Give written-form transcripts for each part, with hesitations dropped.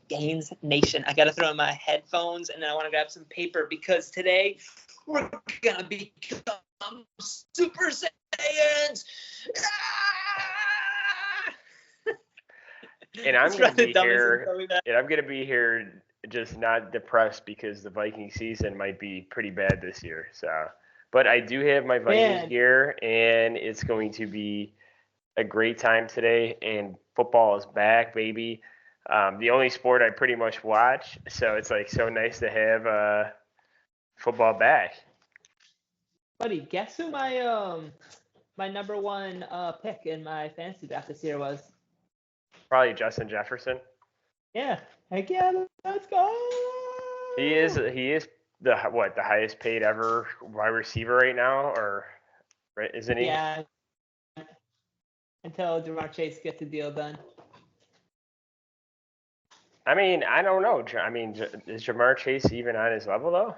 Gainz Nation. I got to throw in my headphones, and then I want to grab some paper because today we're going to become Super Saiyans. And I'm going to be here just not depressed because the Viking season might be pretty bad this year. So, but I do have my Vikings gear, and it's going to be a great time today, and football is back, baby. The only sport I pretty much watch, so it's like so nice to have football back. Buddy, guess who my my number one pick in my fantasy draft this year was? Probably Justin Jefferson. Yeah, heck yeah, let's go. He is the highest paid ever wide receiver right now, or right? Isn't he? Yeah. Until Jamar Chase gets the deal done. I mean, I don't know. I mean, is Jamar Chase even on his level though?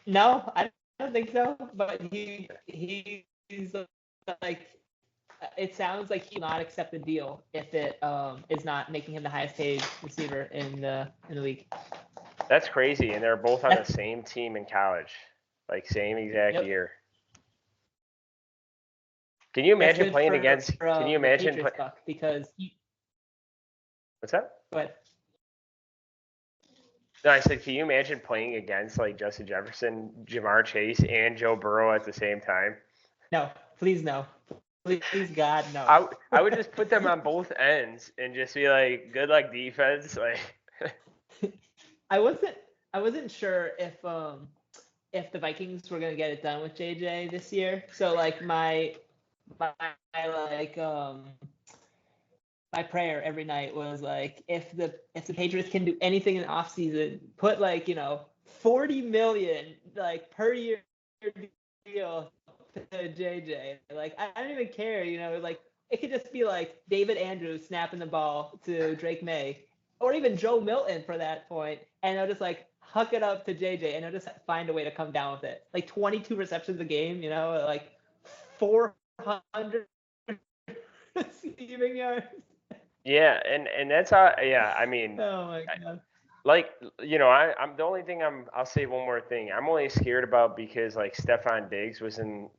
No, I don't think so. But he's like, it sounds like he will not accept the deal if it is not making him the highest paid receiver in the league. That's crazy, and they're both on the same team in college, like same exact year. Can you imagine playing against? Can you imagine? Because what's that? What? No, I said, can you imagine playing against like Justin Jefferson, Jamar Chase, and Joe Burrow at the same time? No, please no. Please God, no. I would just put them on both ends and just be like, good luck defense. Like I wasn't sure if the Vikings were gonna get it done with JJ this year. So like my prayer every night was like, if the Patriots can do anything in the offseason, put like, $40 million like per year deal to JJ. Like I don't even care, like it could just be like David Andrews snapping the ball to Drake May, or even Joe Milton for that point, and I'll just like huck it up to JJ, and I'll just find a way to come down with it. Like 22 receptions a game, like 400 receiving yards. Yeah, and that's how. Yeah, I mean. Oh my God. I'm the only thing I'll say one more thing. I'm only scared about because like Stephon Diggs was in,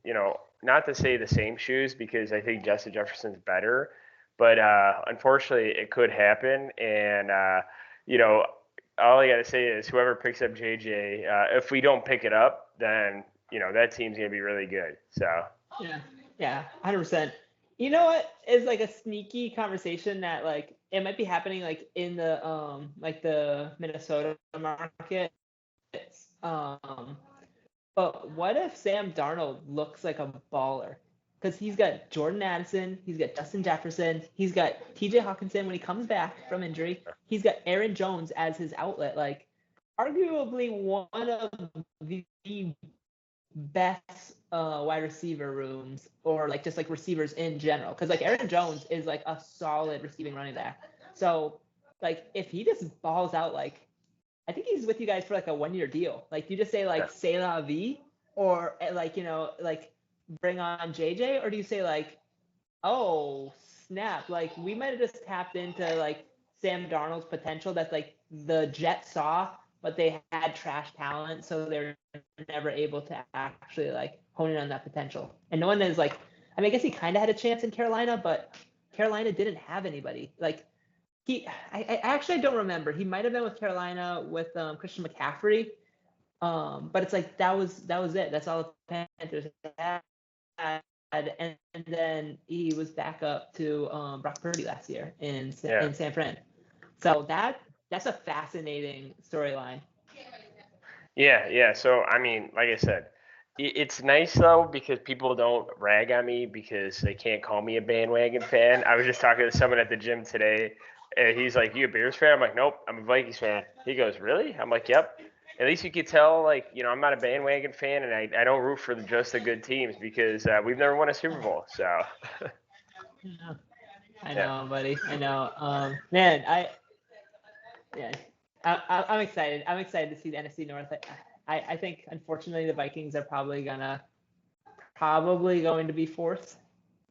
not to say the same shoes because I think Justin Jefferson's better, but unfortunately it could happen. And all I gotta say is whoever picks up JJ, if we don't pick it up, then that team's gonna be really good. So. Yeah, 100%. You know what is like a sneaky conversation that like it might be happening like in the like the Minnesota market. But what if Sam Darnold looks like a baller? Because he's got Jordan Addison, he's got Justin Jefferson, he's got TJ Hawkinson when he comes back from injury, he's got Aaron Jones as his outlet. Like arguably one of the best wide receiver rooms, or like just like receivers in general, because like Aaron Jones is like a solid receiving running back. So like if he just balls out, like I think he's with you guys for like a 1-year deal. Like you just say like c'est la vie, or like like bring on JJ, or do you say like, oh snap, like we might have just tapped into like Sam Darnold's potential that's like the Jets saw, but they had trash talent, so they're never able to actually like hone in on that potential. And no one is like, I mean, I guess he kind of had a chance in Carolina, but Carolina didn't have anybody. Like I actually don't remember. He might have been with Carolina with Christian McCaffrey, but it's like that was it. That's all the Panthers had. And then he was back up to Brock Purdy last year in San Fran. So that's a fascinating storyline. Yeah. So, I mean, like I said, it's nice, though, because people don't rag on me because they can't call me a bandwagon fan. I was just talking to someone at the gym today, and he's like, you a Bears fan? I'm like, nope, I'm a Vikings fan. He goes, really? I'm like, yep. At least you could tell, like, I'm not a bandwagon fan, and I don't root for just the good teams because we've never won a Super Bowl. So. Yeah. I know, buddy. I know. Man, I'm excited. I'm excited to see the NFC North. I think, unfortunately, the Vikings are probably going to be fourth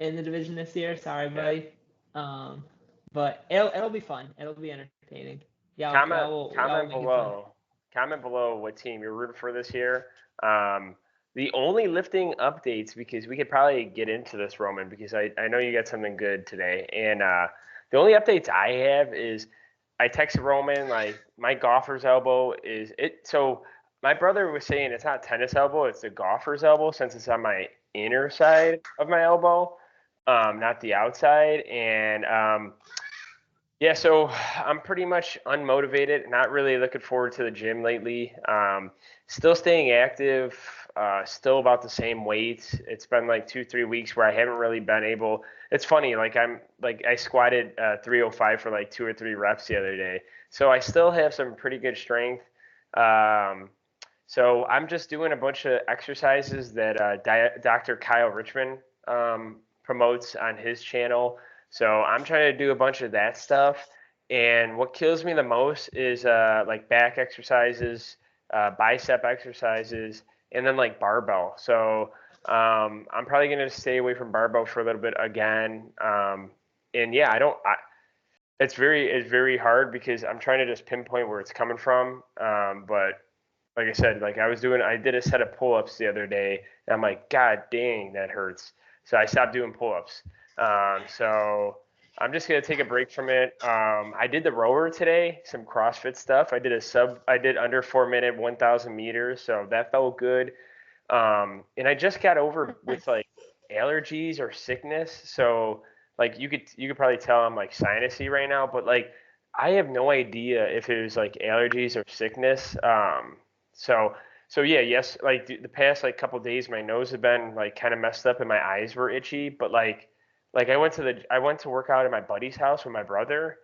in the division this year. Sorry, buddy. But it'll be fun. It'll be entertaining. entertaining. Yeah, Comment y'all making fun. comment below what team you're rooting for this year. The only lifting updates, because we could probably get into this, Roman, because I know you got something good today. And the only updates I have is I texted Roman, like, my golfer's elbow is it. So my brother was saying it's not tennis elbow, it's the golfer's elbow, since it's on my inner side of my elbow, not the outside. And yeah, so I'm pretty much unmotivated, not really looking forward to the gym lately. Still staying active, still about the same weight. It's been like 2, 3 weeks where I haven't really been able. It's funny, like I squatted 305 for like 2 or 3 reps the other day. So I still have some pretty good strength. So I'm just doing a bunch of exercises that Dr. Kyle Richmond promotes on his channel. So I'm trying to do a bunch of that stuff. And what kills me the most is like back exercises, bicep exercises, and then like barbell. So I'm probably going to stay away from barbell for a little bit again. And yeah, it's very hard because I'm trying to just pinpoint where it's coming from. But like I said, like I did a set of pull-ups the other day, and I'm like, God dang, that hurts. So I stopped doing pull-ups. So I'm just gonna take a break from it. I did the rower today, some CrossFit stuff. I did under 4 minute, 1,000 meters, so that felt good. And I just got over with like allergies or sickness, so like you could probably tell I'm like sinusy right now, but like I have no idea if it was like allergies or sickness. So so yeah, yes, like the past like couple days, my nose had been like kind of messed up and my eyes were itchy. But like I went to work out at my buddy's house with my brother,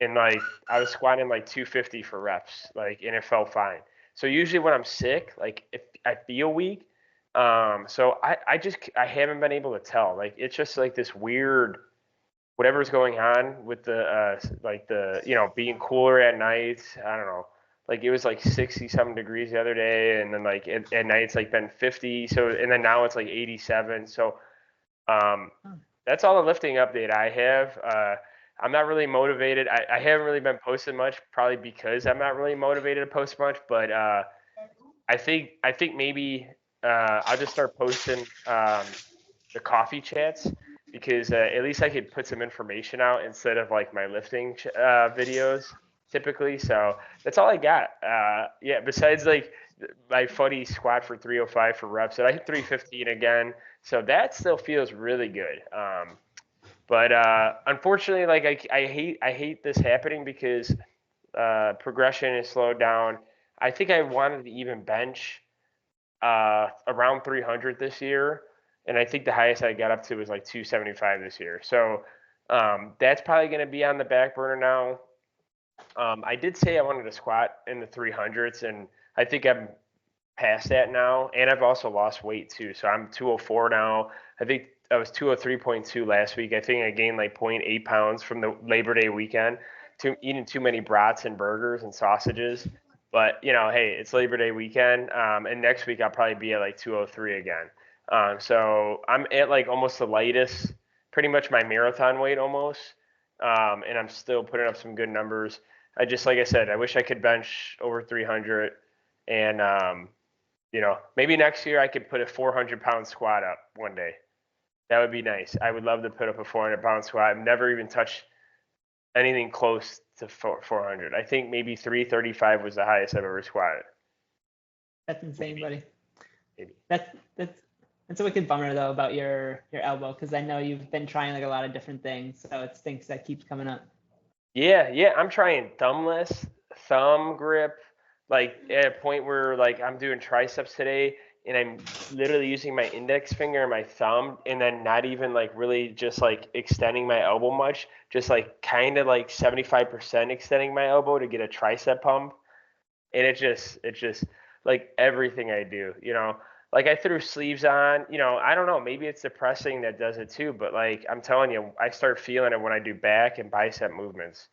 and like I was squatting like 250 for reps, like, and it felt fine. So usually when I'm sick, like if I feel weak, so I haven't been able to tell. Like it's just like this weird whatever's going on with the like the being cooler at night. I don't know. Like it was like 60 something degrees the other day, and then like at night it's like been 50. So and then now it's like 87. So um, that's all the lifting update I have. I'm not really motivated. I haven't really been posting much, probably because I'm not really motivated to post much. But I think maybe I'll just start posting the coffee chats, because at least I could put some information out instead of like my lifting videos typically. So that's all I got. Yeah, besides like my funny squat for 305 for reps, and I hit 315 again. So that still feels really good. But unfortunately, like I hate this happening because progression is slowed down. I think I wanted to even bench around 300 this year, and I think the highest I got up to was like 275 this year. So that's probably going to be on the back burner now. I did say I wanted to squat in the 300s, and I think I'm past that now. And I've also lost weight too, so I'm 204 now. I think I was 203.2 last week. I think I gained like 0.8 pounds from the Labor Day weekend to eating too many brats and burgers and sausages. But hey, it's Labor Day weekend, and next week I'll probably be at like 203 again. So I'm at like almost the lightest, pretty much my marathon weight almost, and I'm still putting up some good numbers. Like I said, I wish I could bench over 300, and maybe next year I could put a 400-pound squat up one day. That would be nice. I would love to put up a 400-pound squat. I've never even touched anything close to 400. I think maybe 335 was the highest I've ever squatted. That's insane, buddy. Maybe. That's a wicked bummer though about your elbow, because I know you've been trying like a lot of different things, so it stinks that keeps coming up. Yeah, I'm trying thumbless, thumb grip, like at a point where like I'm doing triceps today, and I'm literally using my index finger and my thumb, and then not even like really just like extending my elbow much, just like kind of like 75% extending my elbow to get a tricep pump. And it just like everything I do, like I threw sleeves on, I don't know, maybe it's depressing that does it too, but like I'm telling you, I start feeling it when I do back and bicep movements.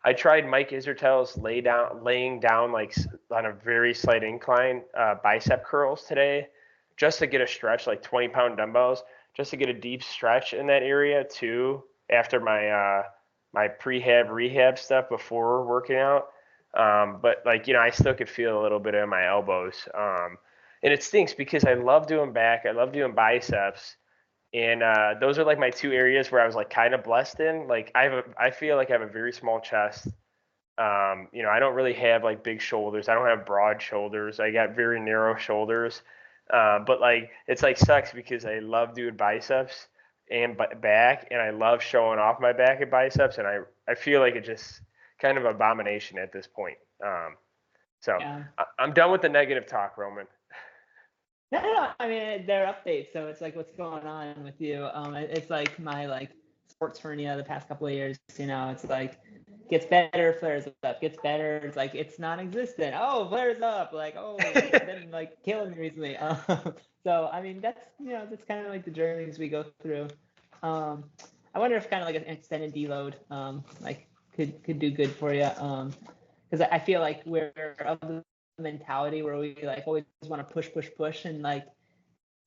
I tried Mike Isertel's laying down like on a very slight incline bicep curls today, just to get a stretch, like 20-pound dumbbells, just to get a deep stretch in that area too after my my prehab rehab stuff before working out. But like, I still could feel a little bit in my elbows. And it stinks because I love doing back. I love doing biceps. And those are like my two areas where I was like kind of blessed in. Like I feel like I have a very small chest. I don't really have like big shoulders. I don't have broad shoulders. I got very narrow shoulders. But like it's like sucks because I love doing biceps and back, and I love showing off my back and biceps, and I feel like it's just kind of abomination at this point. So Yeah. I'm done with the negative talk, Roman. No. I mean, they're updates, so it's like, what's going on with you? It's like my like sports hernia the past couple of years. It's like gets better, flares up, gets better. It's like it's non-existent. Oh, flares up. Like, oh, it's been like killing me recently. So I mean, that's kind of like the journeys we go through. I wonder if kind of like an extended deload, like could do good for you. Because I feel like we're of the mentality where we like always want to push, and like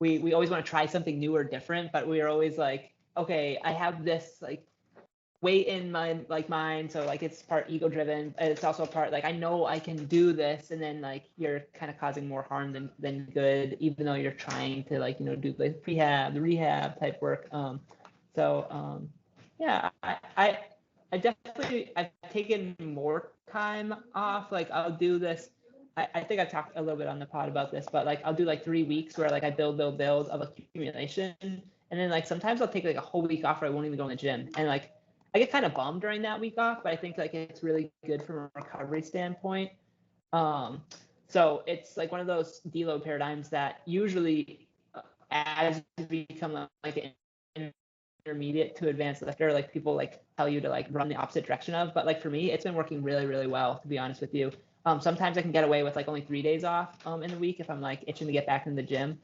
we always want to try something new or different, but we are always like, okay, I have this like weight in my like mind, so like it's part ego driven. It's also a part like I know I can do this, and then like you're kind of causing more harm than good, even though you're trying to like do the rehab type work. Yeah, I definitely I've taken more time off. Like I'll do this. I think I've talked a little bit on the pod about this, but like I'll do like 3 weeks where like I build of accumulation, and then like sometimes I'll take like a whole week off where I won't even go in the gym, and like I get kind of bummed during that week off, but I think like it's really good from a recovery standpoint. So it's like one of those deload paradigms that usually as you become like an intermediate to advanced lifter, like people like tell you to like run the opposite direction of, but like for me, it's been working really, really well, to be honest with you. Sometimes I can get away with like only 3 days off in the week if I'm like itching to get back in the gym.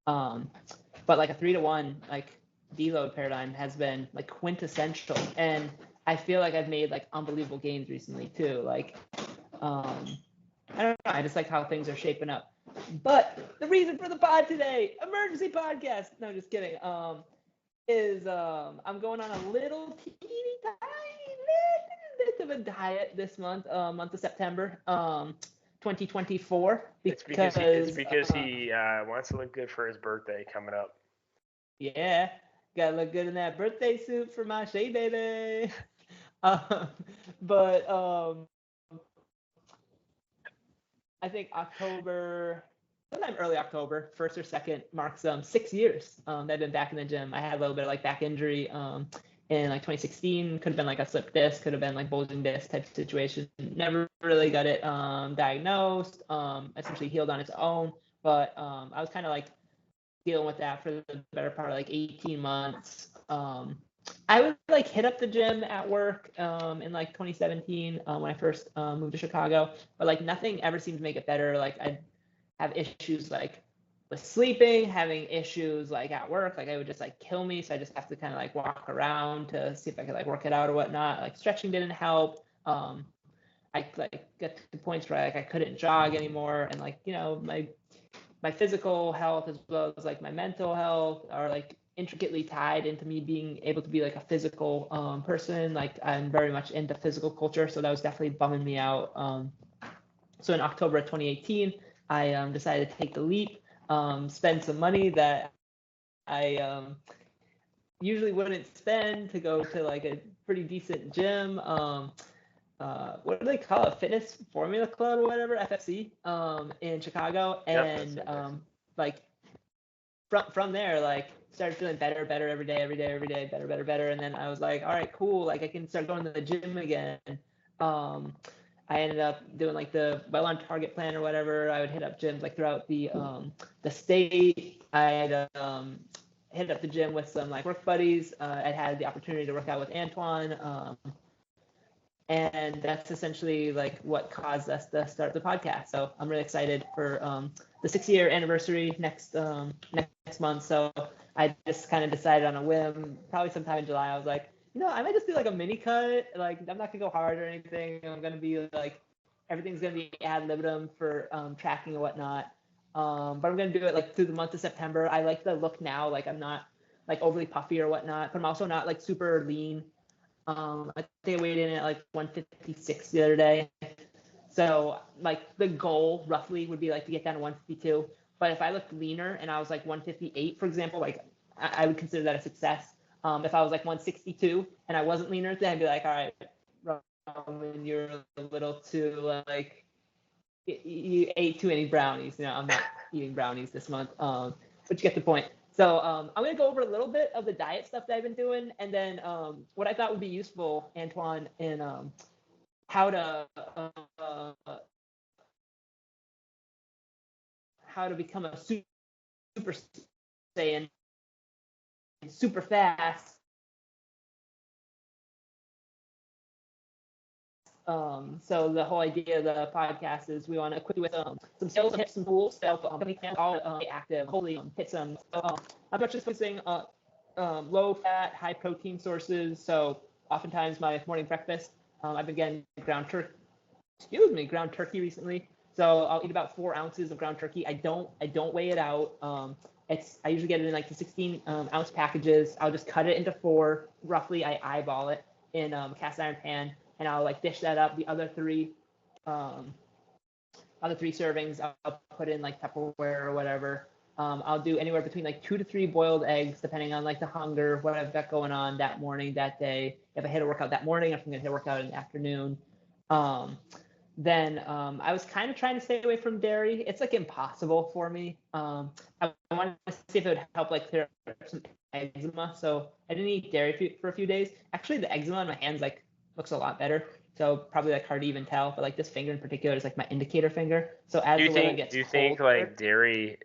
But like a 3-to-1 like deload paradigm has been like quintessential, and I feel like I've made like unbelievable gains recently too. Like I don't know, I just like how things are shaping up. But the reason for the pod today, emergency podcast. No, just kidding. Is I'm going on a little teeny tiny bit of a diet this month, month of September, 2024. It's because he wants to look good for his birthday coming up. Yeah, gotta look good in that birthday suit for my Shay baby. But I think sometime early October, 1st or 2nd, marks 6 years that I've been back in the gym. I had a little bit of like back injury in like 2016. Could have been like a slip disc, could have been like bulging disc type of situation. Never really got it diagnosed. Essentially healed on its own. But I was kind of like dealing with that for the better part of like 18 months. I would like hit up the gym at work in like 2017 when I first moved to Chicago, but like nothing ever seemed to make it better. Like I'd have issues like with sleeping, having issues like at work, like I would just like kill me. So I just have to kind of like walk around to see if I could like work it out or whatnot. Like stretching didn't help. I like get to points where like I couldn't jog anymore, and like my physical health as well as like my mental health are like intricately tied into me being able to be like a physical person. Like I'm very much into physical culture, so that was definitely bumming me out. So in October of 2018, I decided to take the leap, spend some money that I usually wouldn't spend to go to like a pretty decent gym. What do they call it? Fitness Formula Club or whatever, FFC, in Chicago. And like from there, like started feeling better every day, better. And then I was like, all right, cool. Like I can start going to the gym again. I ended up doing like the Well on Target plan or whatever. I would hit up gyms like throughout the state. I had hit up the gym with some like work buddies. I had the opportunity to work out with Antoine. And that's essentially like what caused us to start the podcast. So I'm really excited for the 6-year anniversary next month. So I just kind of decided on a whim, probably sometime in July. I was like, I might just do like a mini cut. Like I'm not gonna go hard or anything. I'm gonna be like, everything's gonna be ad libitum for tracking and whatnot. But I'm gonna do it like through the month of September. I like the look now. Like I'm not like overly puffy or whatnot, but I'm also not like super lean. I think I weighed in at like 156 the other day. So like the goal roughly would be like to get down to 152. But if I looked leaner and I was like 158, for example, like I would consider that a success. If I was like 162 and I wasn't leaner, then I'd be like, all right, Roman, you're a little too like you ate too many brownies. I'm not eating brownies this month. But you get the point. So I'm gonna go over a little bit of the diet stuff that I've been doing, and then what I thought would be useful, Antoine, in how to become a super saiyan super fast. So the whole idea of the podcast is we want to equip you with some skills, tips, and tools to help we can all be active, hopefully hit some. I'm not just focusing low fat, high protein sources. So oftentimes my morning breakfast, I've been getting ground turkey recently. So I'll eat about 4 ounces of ground turkey. I don't weigh it out. I usually get it in like the 16 ounce packages. I'll just cut it into 4 roughly. I eyeball it in cast iron pan, and I'll like dish that up. The other three servings I'll put in like Tupperware or whatever. I'll do anywhere between like 2 to 3 boiled eggs, depending on like the hunger, what I've got going on that morning, that day. If I hit a workout that morning, if I'm gonna hit a workout in the afternoon. Then I was kind of trying to stay away from dairy. It's like impossible for me. I wanted to see if it would help like clear up some eczema. So I didn't eat dairy for a few days. Actually, the eczema on my hands like looks a lot better. So probably like hard to even tell. But like this finger in particular is like my indicator finger. So as the weather gets do you colder, think like dairy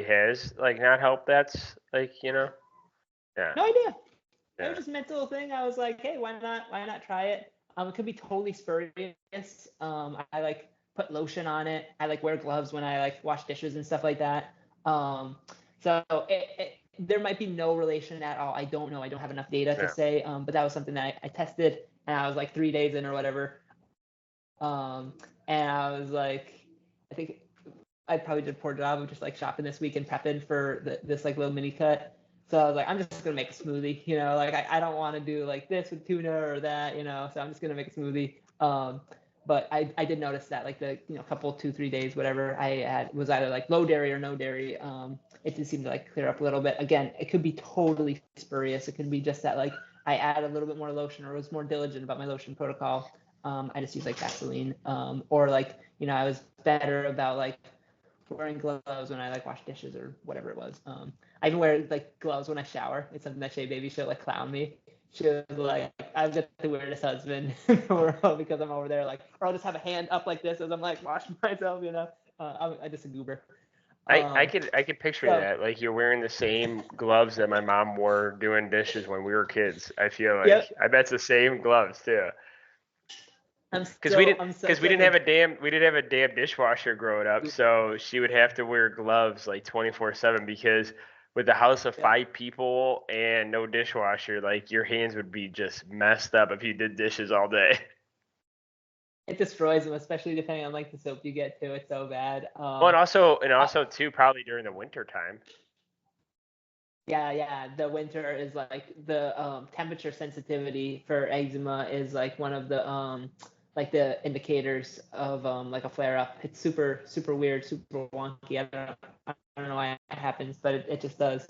has like not helped? That's like yeah. No idea. It was just a mental thing. I was like, hey, why not try it? It could be totally spurious. I like put lotion on it. I like wear gloves when I like wash dishes and stuff like that. So there might be no relation at all. I don't know. I don't have enough data to say. But that was something that I tested, and I was like 3 days in or whatever. And I was like, I think I probably did a poor job of just like shopping this week and prepping for this like little mini cut. So I was like, I'm just gonna make a smoothie, like I don't want to do like this with tuna or that, so I'm just gonna make a smoothie. But I did notice that like the couple 2-3 days whatever I had was either like low dairy or no dairy. It did seem to like clear up a little bit. Again, it could be totally spurious. It could be just that like I add a little bit more lotion or was more diligent about my lotion protocol. I just use like Vaseline, or like I was better about like wearing gloves when I like wash dishes or whatever it was. I even wear like gloves when I shower. It's something that Shay Baby she'll like clown me. She was like, I've got the weirdest husband because I'm over there like, or I'll just have a hand up like this as I'm like washing myself. I'm just a goober. I could picture that, like you're wearing the same gloves that my mom wore doing dishes when we were kids. I feel like yep. I bet it's the same gloves too. Because we didn't have a damn dishwasher growing up, so she would have to wear gloves like 24/7 because with the house of 5 people and no dishwasher, like your hands would be just messed up if you did dishes all day. It destroys them, especially depending on like the soap you get too. It's so bad. Well, and also too probably during the winter time. Yeah. The winter is like the temperature sensitivity for eczema is like one of the like the indicators of like a flare up. It's super weird, super wonky. I don't know why it happens, but it just does.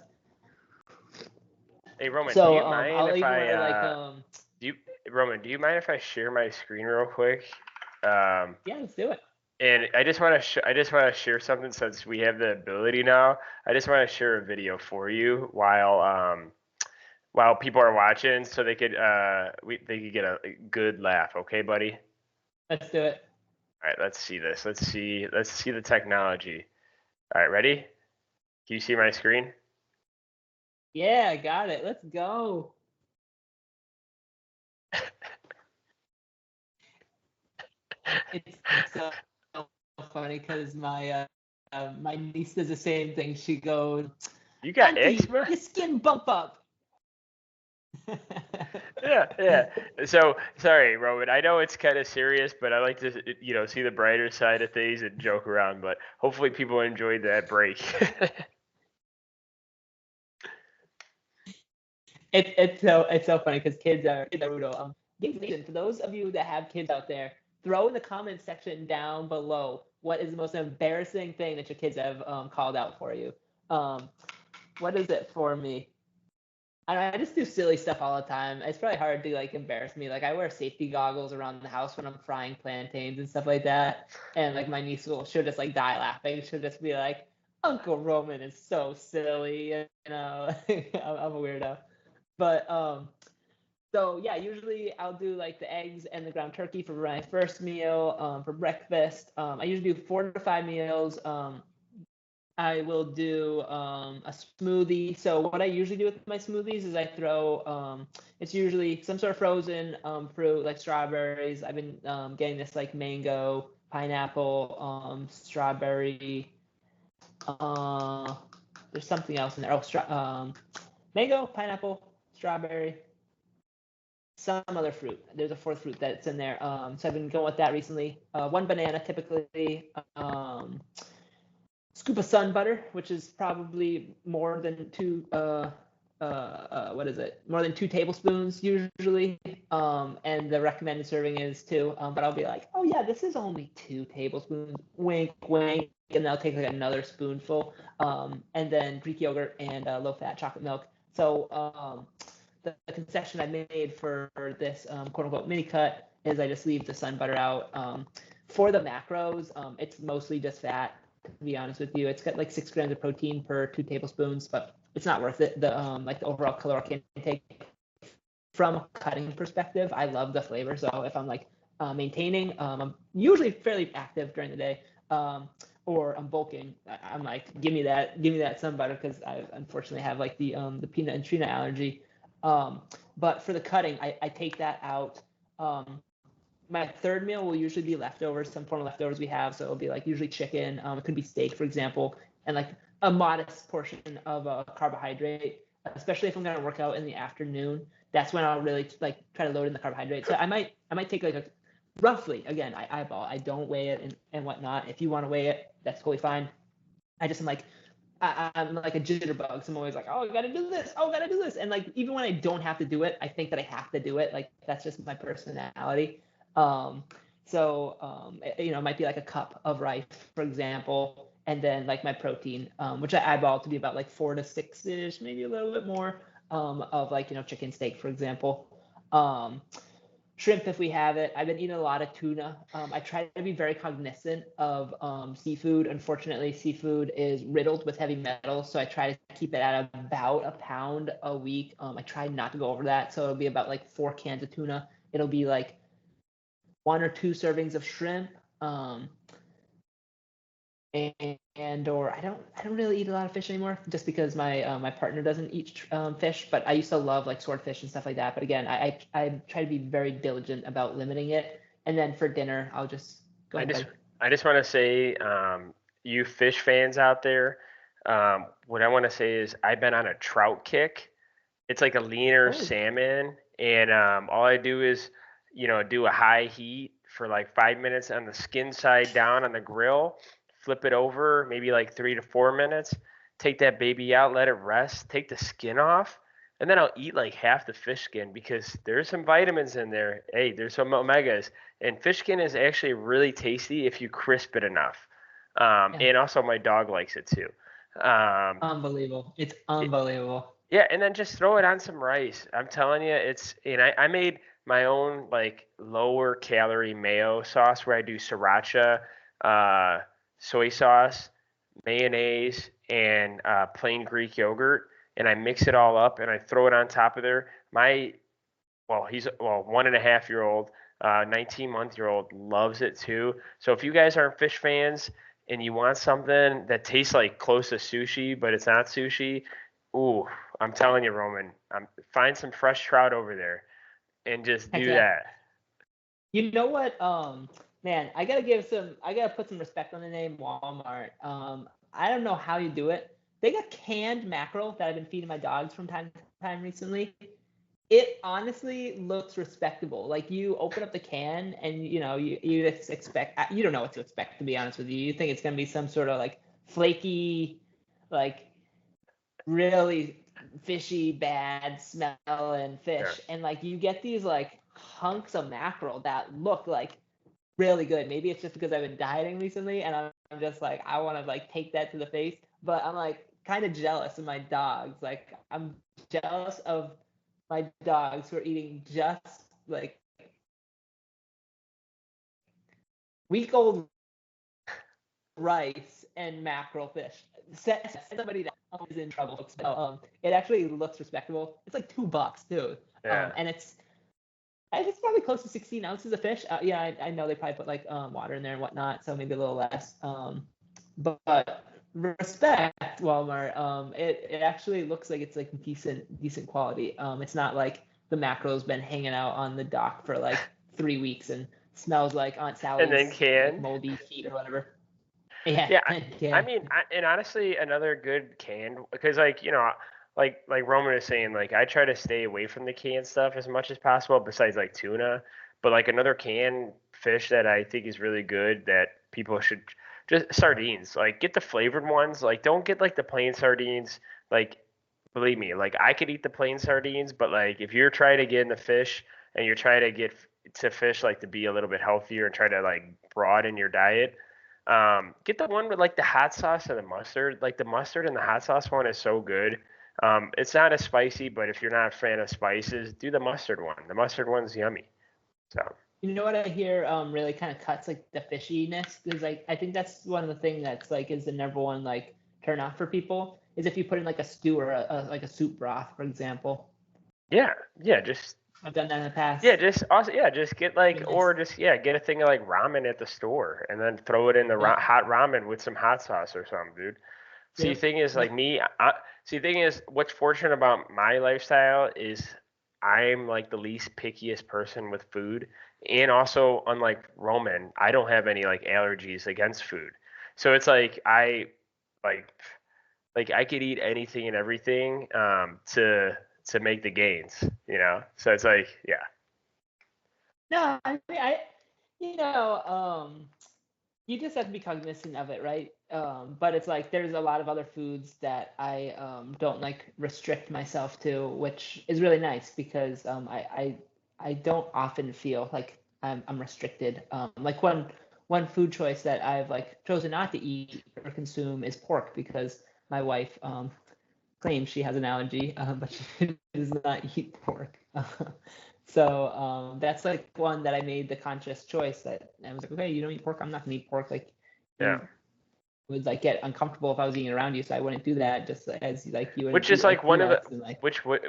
Hey Roman, do you mind if I Roman, do you mind if I share my screen real quick? Yeah, let's do it. And I just want to share something since we have the ability now. I just want to share a video for you while people are watching, so they could get a good laugh. Okay, buddy? Let's do it. All right, let's see this. Let's see the technology. All right, ready? Can you see my screen? Yeah, I got it. Let's go. It's so funny because my niece does the same thing. She goes, "You got eczema? Your skin bump up." Yeah. So sorry, Roman. I know it's kind of serious, but I like to see the brighter side of things and joke around. But hopefully, people enjoyed that break. It's so funny because kids are brutal. For those of you that have kids out there, throw in the comment section down below what is the most embarrassing thing that your kids have called out for you. What is it for me? I just do silly stuff all the time. It's probably hard to like embarrass me. Like I wear safety goggles around the house when I'm frying plantains and stuff like that. And like my niece she'll just like die laughing. She'll just be like, Uncle Roman is so silly, you know. I'm a weirdo. But so yeah, usually I'll do like the eggs and the ground turkey for my first meal. For breakfast, I usually do 4 to 5 meals. I will do a smoothie. So what I usually do with my smoothies is I throw, it's usually some sort of frozen fruit like strawberries. I've been getting this like mango, pineapple, strawberry. There's something else in there. Mango, pineapple, strawberry, some other fruit. There's a 4th fruit that's in there. So I've been going with that recently. 1 banana typically. Scoop of sun butter, which is probably more than 2 more than 2 tablespoons usually. And the recommended serving is 2. But I'll be like, oh yeah, this is only 2 tablespoons. Wink, wink. And I'll take like another spoonful. And then Greek yogurt and low-fat chocolate milk. So the concession I made for this quote-unquote mini cut is I just leave the sun butter out. For the macros, it's mostly just fat. To be honest with you, it's got like 6 grams of protein per 2 tablespoons, but it's not worth it. The like the overall caloric intake from a cutting perspective, I love the flavor. So if I'm like maintaining, I'm usually fairly active during the day, or I'm bulking. I'm like, give me that sun butter because I unfortunately have like the peanut and tree nut allergy. But for the cutting, I take that out. My 3rd meal will usually be leftovers, some form of leftovers we have. So it'll be like usually chicken. It could be steak, for example, and like a modest portion of a carbohydrate, especially if I'm going to work out in the afternoon. That's when I'll really like try to load in the carbohydrate. So I might take like a roughly, again, I eyeball. I don't weigh it and whatnot. If you want to weigh it, that's totally fine. I just am like, I'm like a jitterbug. So I'm always like, oh, I gotta do this. Oh, I gotta do this. And like, even when I don't have to do it, I think that I have to do it. Like that's just my personality. It might be like a cup of rice, for example, and then like my protein, which I eyeball to be about like 4 to 6-ish, maybe a little bit more, of like, chicken steak, for example. Shrimp if we have it. I've been eating a lot of tuna. I try to be very cognizant of seafood. Unfortunately, seafood is riddled with heavy metals, so I try to keep it at about a pound a week. I try not to go over that, so it'll be about like 4 cans of tuna. It'll be like 1 or 2 servings of shrimp, or I don't really eat a lot of fish anymore, just because my partner doesn't eat fish. But I used to love like swordfish and stuff like that. But again, I try to be very diligent about limiting it. And then for dinner, I'll just go ahead. I just want to say, you fish fans out there, what I want to say is I've been on a trout kick. It's like a leaner salmon, and all I do is do a high heat for like 5 minutes on the skin side down on the grill, flip it over maybe like 3 to 4 minutes, take that baby out, let it rest, take the skin off, and then I'll eat like half the fish skin because there's some vitamins in there. Hey, there's some omegas, and fish skin is actually really tasty if you crisp it enough. And also my dog likes it too. Unbelievable. It's unbelievable. Yeah, and then just throw it on some rice. I'm telling you, and I made my own like lower calorie mayo sauce where I do sriracha, soy sauce, mayonnaise, and plain Greek yogurt, and I mix it all up and I throw it on top of there. He's 1.5-year-old, 19-month-year-old loves it too. So if you guys aren't fish fans and you want something that tastes like close to sushi but it's not sushi, ooh, I'm telling you, Roman, find some fresh trout over there and just do that. You know what? Man, I gotta put some respect on the name Walmart. I don't know how you do it. They got canned mackerel that I've been feeding my dogs from time to time recently. It honestly looks respectable. Like you open up the can and you expect, you don't know what to expect, to be honest with you. You think it's gonna be some sort of like flaky, like really fishy, bad smelling fish, and like you get these like hunks of mackerel that look like really good. Maybe it's just because I've been dieting recently, and I'm just like I want to like take that to the face, but I'm like kind of jealous of my dogs. Like I'm jealous of my dogs who are eating just like week-old rice and mackerel fish. Somebody that is in trouble. So, it actually looks respectable. It's like $2 too. Yeah. And it's probably close to 16 ounces of fish. Yeah, I know they probably put like water in there and whatnot, so maybe a little less. But respect Walmart. It actually looks like it's like decent quality. It's not like the mackerel's been hanging out on the dock for like 3 weeks and smells like Aunt Sally's And then like, canned. moldy feet or whatever. Yeah, Yeah, yeah. I mean, and honestly, another good canned, because like like Roman is saying, like I try to stay away from the canned stuff as much as possible, besides like tuna. But like another canned fish that I think is really good that people should just sardines. Like get the flavored ones. Like don't get like the plain sardines. Like believe me, like I could eat the plain sardines, but like if you're trying to get in the fish and you're trying to get to fish like to be a little bit healthier and try to like broaden your diet, get the one with like the hot sauce and the mustard. Like the mustard and the hot sauce one is so good. It's not as spicy, but if you're not a fan of spices, do the mustard one. The mustard one's yummy. So You know what I hear really kind of cuts like the fishiness, because like I think that's one of the things that's like is the number one like turn off for people is if you put in like a stew or like a soup broth, for example. yeah, yeah, just I've done that in the past. yeah, just also yeah, just get like Really nice. or just yeah, get a thing of like ramen at the store and then throw it in the Yeah. hot ramen with some hot sauce or something, dude. See, Yep. thing is, like Yep. me, see, thing is, what's fortunate about my lifestyle is I'm like the least pickiest person with food. And also, unlike Roman, I don't have any like allergies against food. So it's like, like I could eat anything and everything to make the gains, you know? So it's like, yeah. No, I mean, you know, you just have to be cognizant of it, right? But it's like there's a lot of other foods that I don't like restrict myself to, which is really nice because I don't often feel like I'm restricted. Like one food choice that I've like chosen not to eat or consume is pork because my wife claims she has an allergy, but she does not eat pork. So that's like one that I made the conscious choice that I was like, okay, you don't eat pork, I'm not gonna eat pork. Like Yeah. you would like get uncomfortable if I was eating around you, so I wouldn't do that. Just as like you wouldn't Which is eat like like one of the peanuts and like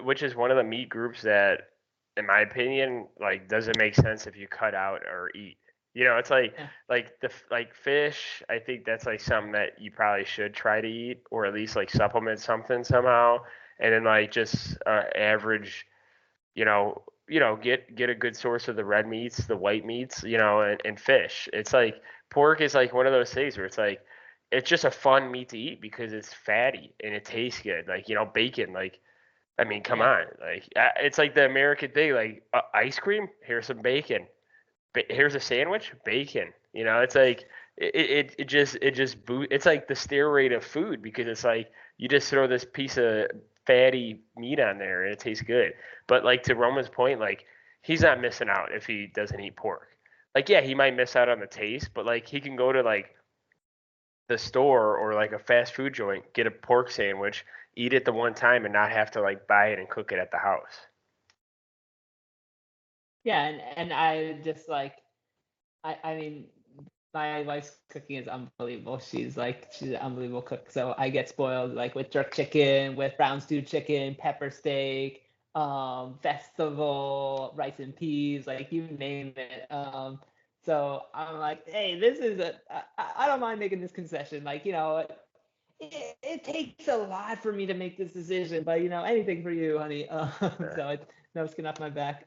which is one of the meat groups that, in my opinion, like doesn't make sense if you cut out or eat. You know, it's yeah, like like fish. I think that's like something that you probably should try to eat or at least like supplement something somehow. And then like just average, get a good source of the red meats, the white meats, and fish. It's like pork is like one of those things where it's like it's just a fun meat to eat because it's fatty and it tastes good. Like, bacon, like I mean, come yeah, on. Like it's like the American thing like ice cream, here's some bacon. Here's a sandwich, bacon. It's like it's like the steroid of food because it's like you just throw this piece of fatty meat on there and it tastes good. But like to Roman's point, like he's not missing out if he doesn't eat pork. Like yeah, he might miss out on the taste, but like he can go to like the store or like a fast food joint, get a pork sandwich, eat it the one time and not have to like buy it and cook it at the house. yeah, and I just like I mean my wife's cooking is unbelievable. She's an unbelievable cook. So I get spoiled like with jerk chicken, with brown stewed chicken, pepper steak, festival, rice and peas, like you name it. So I'm like, hey, this is I don't mind making this concession. Like, it takes a lot for me to make this decision, but anything for you, honey. So no skin off my back.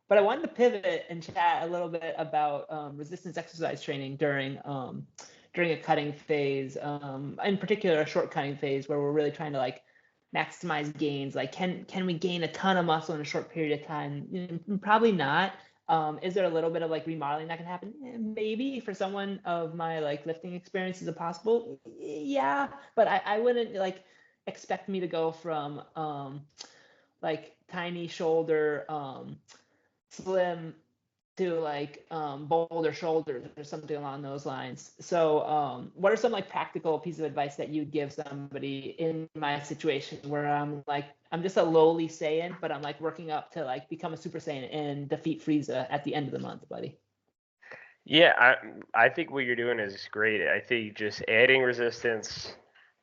But I wanted to pivot and chat a little bit about resistance exercise training during a cutting phase, in particular a short cutting phase where we're really trying to like maximize gains. Like, can we gain a ton of muscle in a short period of time? Probably not. Is there a little bit of like remodeling that can happen? Maybe for someone of my like lifting experience, is it possible? Yeah, but I wouldn't like expect me to go from like tiny shoulder slim to like boulder shoulders or something along those lines. So what are some like practical pieces of advice that you'd give somebody in my situation where I'm just a lowly Saiyan, but I'm like working up to like become a Super Saiyan and defeat Frieza at the end of the month, buddy? Yeah, I think what you're doing is great. I think just adding resistance,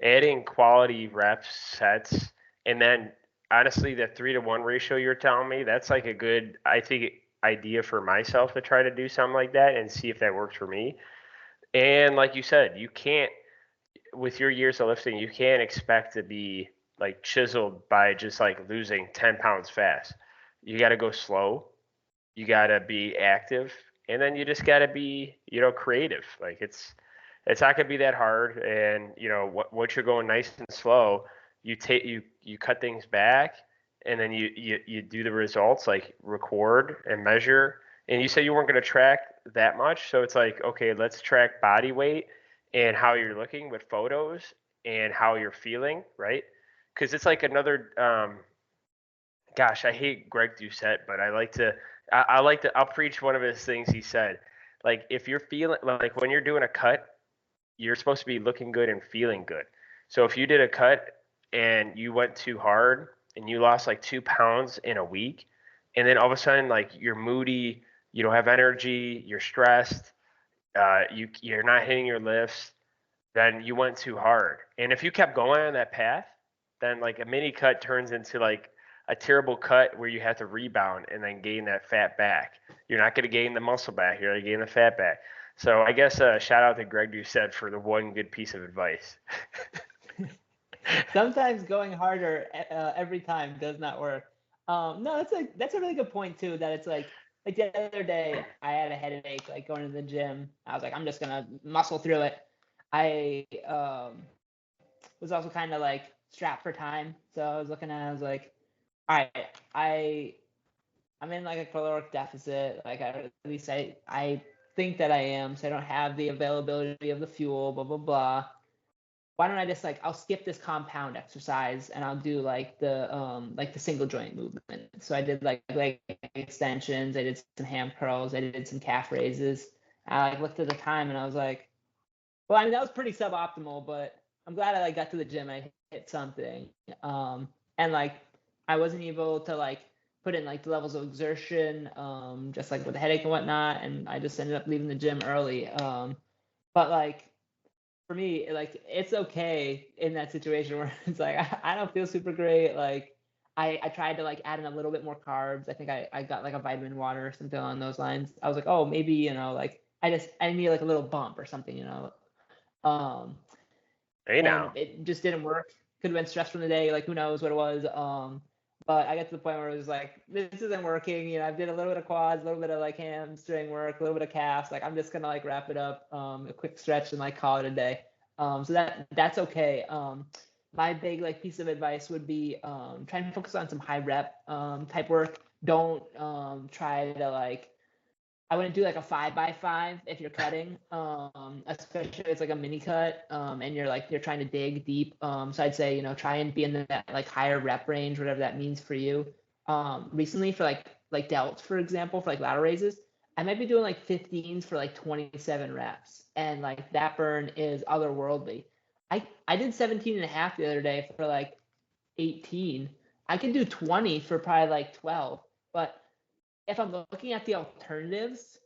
adding quality reps, sets, and then honestly, the 3-to-1 ratio you're telling me, that's like a good, I think, idea for myself to try to do something like that and see if that works for me. And like you said, you can't, with your years of lifting, you can't expect to be like chiseled by just like losing 10 pounds fast. You got to go slow, you gotta be active, and then you just gotta be, creative. Like it's not gonna be that hard. And once you're going nice and slow, you cut things back, and then you do the results, like record and measure. And you said you weren't gonna track that much, so it's like, okay, let's track body weight and how you're looking with photos and how you're feeling, right? Because it's like another gosh, I hate Greg Doucette, but I'll preach one of his things he said. Like, if you're feeling, like, when you're doing a cut, you're supposed to be looking good and feeling good. So if you did a cut and you went too hard and you lost like 2 pounds in a week, and then all of a sudden, like, you're moody, you don't have energy, you're stressed, you're not hitting your lifts, then you went too hard. And if you kept going on that path, then like a mini cut turns into like a terrible cut where you have to rebound and then gain that fat back. You're not going to gain the muscle back. You're going to gain the fat back. So I guess shout out to Greg Doucette for the one good piece of advice. Sometimes going harder every time does not work. No, that's a really good point too. That it's like the other day I had a headache like going to the gym. I was like, I'm just gonna muscle through it. I was also kind of like strapped for time, so I was looking at it, I was like, all right, I'm in like a caloric deficit. Like at least I think that I am, so I don't have the availability of the fuel. Blah blah blah. Why don't I just like I'll skip this compound exercise and I'll do like the single joint movement. So I did like extensions, I did some ham curls, I did some calf raises. I like looked at the time and I was like, well, I mean that was pretty suboptimal, but I'm glad I like got to the gym. I hit something, and like I wasn't able to like put in like the levels of exertion, just like with the headache and whatnot, and I just ended up leaving the gym early. But like for me, like it's okay in that situation where it's like I don't feel super great. Like I tried to like add in a little bit more carbs. I think I got like a vitamin water or something along those lines. I was like, oh, maybe, like I need like a little bump or something. Um, Hey and now. it just didn't work. Could have been stress from the day, like who knows what it was. But I got to the point where it was like, this isn't working. I did a little bit of quads, a little bit of like hamstring work, a little bit of calves. Like I'm just gonna like wrap it up, a quick stretch and like call it a day. So that's okay. My big like piece of advice would be try and focus on some high rep type work. Don't try to like I wouldn't do like a 5x5 if you're cutting, especially if it's like a mini cut, and you're trying to dig deep. So I'd say, try and be in that like higher rep range, whatever that means for you. Recently for like delts, for example, for like lateral raises, I might be doing like 15s for like 27 reps, and like that burn is otherworldly. I did 17 and a half the other day for like 18. I can do 20 for probably like 12, but if I'm looking at the alternatives,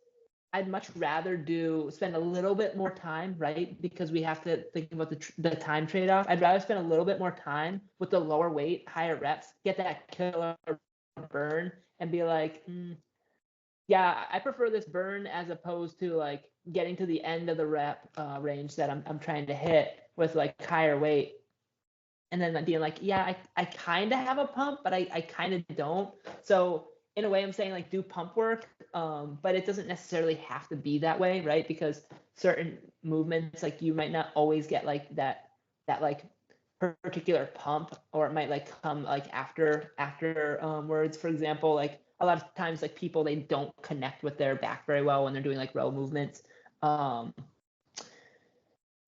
I'd much rather spend a little bit more time, right? Because we have to think about the time trade-off. I'd rather spend a little bit more time with the lower weight, higher reps, get that killer burn, and be like, yeah, I prefer this burn as opposed to like getting to the end of the rep range that I'm trying to hit with like higher weight. And then being like, yeah, I kind of have a pump, but I kind of don't. So in a way, I'm saying like do pump work, but it doesn't necessarily have to be that way, right? Because certain movements, like you might not always get like that like particular pump, or it might like come like after words. For example, like a lot of times like people, they don't connect with their back very well when they're doing like row movements.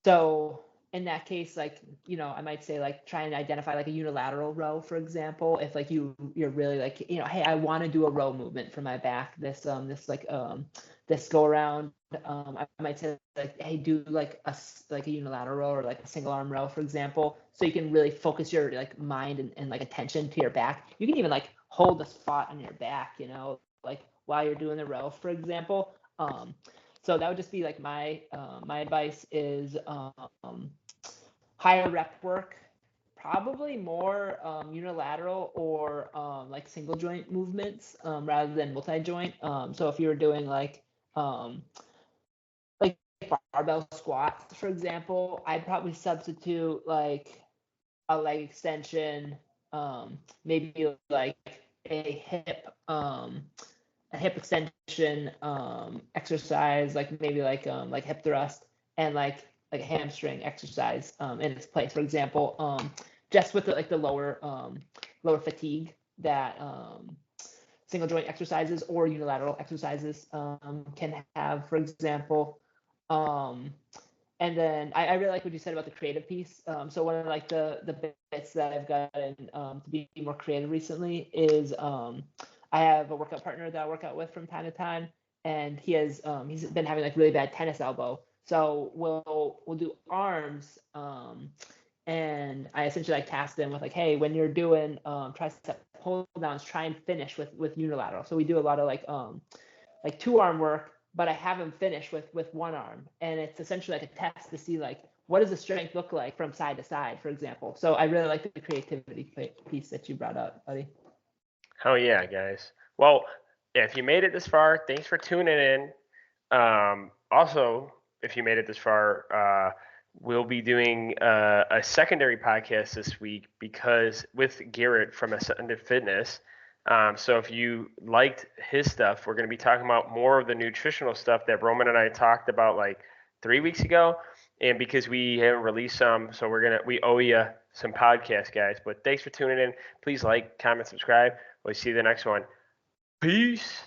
So in that case, like, I might say like try and identify like a unilateral row, for example. If like you're really like, hey, I want to do a row movement for my back this go around. I might say like, hey, do like a unilateral row or like a single arm row, for example, so you can really focus your like mind and like attention to your back. You can even like hold the spot on your back, like while you're doing the row, for example. So that would just be like my advice is higher rep work, probably more unilateral or like single joint movements rather than multi-joint. So if you were doing like barbell squats, for example, I'd probably substitute like a leg extension, maybe like a hip extension exercise, like maybe like hip thrust, and like a hamstring exercise in its place. For example, just with the lower fatigue that single joint exercises or unilateral exercises can have, for example. And then I really like what you said about the creative piece. So one of like the bits that I've gotten to be more creative recently is I have a workout partner that I work out with from time to time, and he's been having like really bad tennis elbow. So we'll do arms, and I essentially like tasked him with like, hey, when you're doing tricep pull downs, try and finish with unilateral. So we do a lot of like two arm work, but I have him finish with one arm, and it's essentially like a test to see like what does the strength look like from side to side, for example. So I really like the creativity piece that you brought up, buddy. Hell yeah, guys. Well, if you made it this far, thanks for tuning in. Also, if you made it this far, we'll be doing a secondary podcast this week because with Garrett from Ascended Fitness. So if you liked his stuff, we're going to be talking about more of the nutritional stuff that Roman and I talked about like 3 weeks ago. And because we haven't released some, so we owe you some podcasts, guys. But thanks for tuning in. Please like, comment, subscribe. We'll see you the next one. Peace.